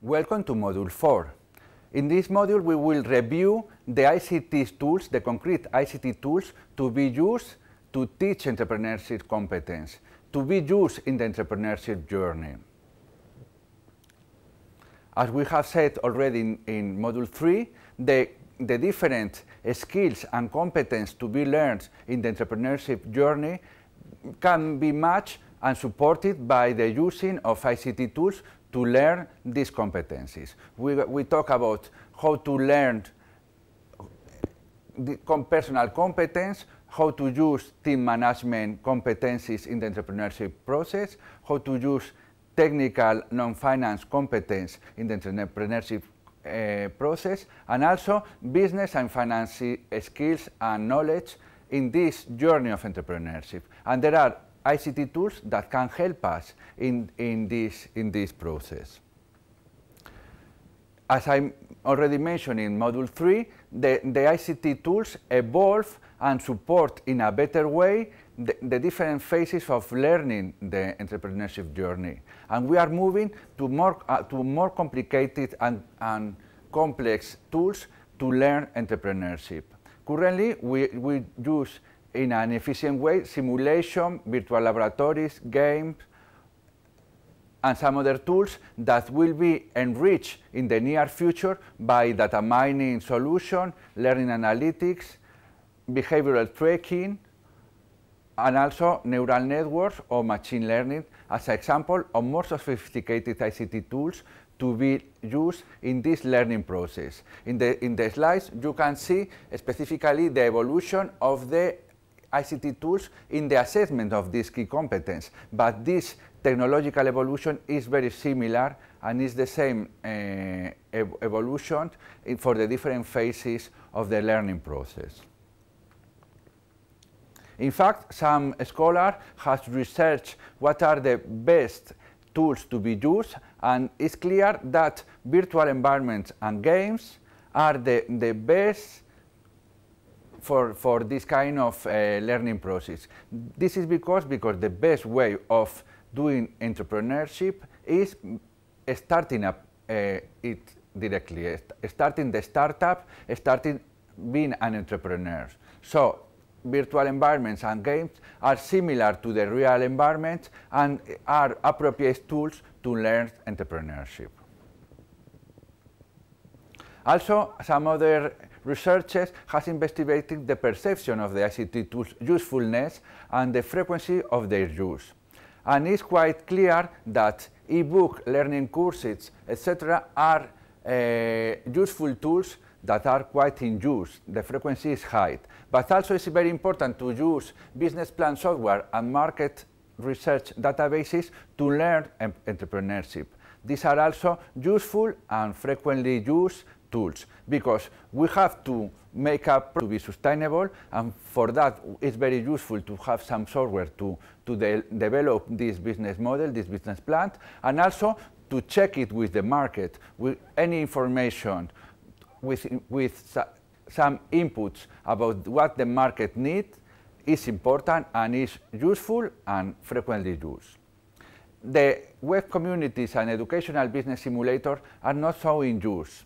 Welcome to Module 4. In this module, we will review the ICT tools, the concrete ICT tools to be used to teach entrepreneurship competence, to be used in the entrepreneurship journey. As we have said already in Module 3, the different skills and competences to be learned in the entrepreneurship journey can be matched and supported by the using of ICT tools to learn these competencies. We talk about how to learn the personal competence, how to use team management competencies in the entrepreneurship process, how to use technical non-finance competence in the entrepreneurship process, and also business and finance skills and knowledge in this journey of entrepreneurship. And there are ICT tools that can help us in this process. As I already mentioned in Module 3, the ICT tools evolve and support in a better way the different phases of learning the entrepreneurship journey. And we are moving to more complicated and complex tools to learn entrepreneurship. Currently, we use in an efficient way simulation, virtual laboratories, games, and some other tools that will be enriched in the near future by data mining solution, learning analytics, behavioral tracking, and also neural networks or machine learning as an example of more sophisticated ICT tools to be used in this learning process. In the slides, you can see specifically the evolution of the ICT tools in the assessment of this key competence, but this technological evolution is very similar and is the same evolution for the different phases of the learning process. In fact, some scholars have researched what are the best tools to be used, and it's clear that virtual environments and games are the best for this kind of learning process. This is because the best way of doing entrepreneurship is starting up it directly, starting the startup, starting being an entrepreneur. So virtual environments and games are similar to the real environment and are appropriate tools to learn entrepreneurship. Also, some other researchers have investigated the perception of the ICT tools' usefulness and the frequency of their use. And it's quite clear that e-book learning courses, etc., are useful tools that are quite in use. The frequency is high. But also it's very important to use business plan software and market research databases to learn entrepreneurship. These are also useful and frequently used tools, because we have to make up to be sustainable, and for that it's very useful to have some software to develop this business model, this business plan, and also to check it with the market, with any information, with some inputs about what the market needs is important and is useful and frequently used. The web communities and educational business simulators are not so in use,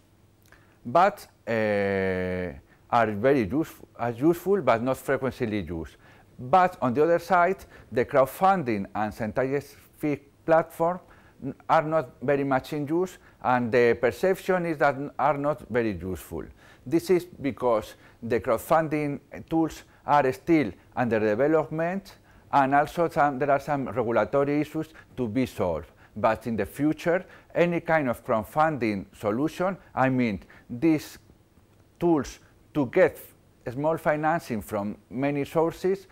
but are very useful, but not frequently used. But on the other side, the crowdfunding and scientific platform are not very much in use, and the perception is that are not very useful. This is because the crowdfunding tools are still under development, and also there are some regulatory issues to be solved. But in the future, any kind of crowdfunding solution, I mean, these tools to get small financing from many sources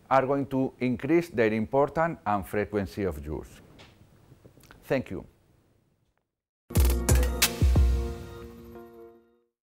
are going to increase their importance and frequency of use. Thank you.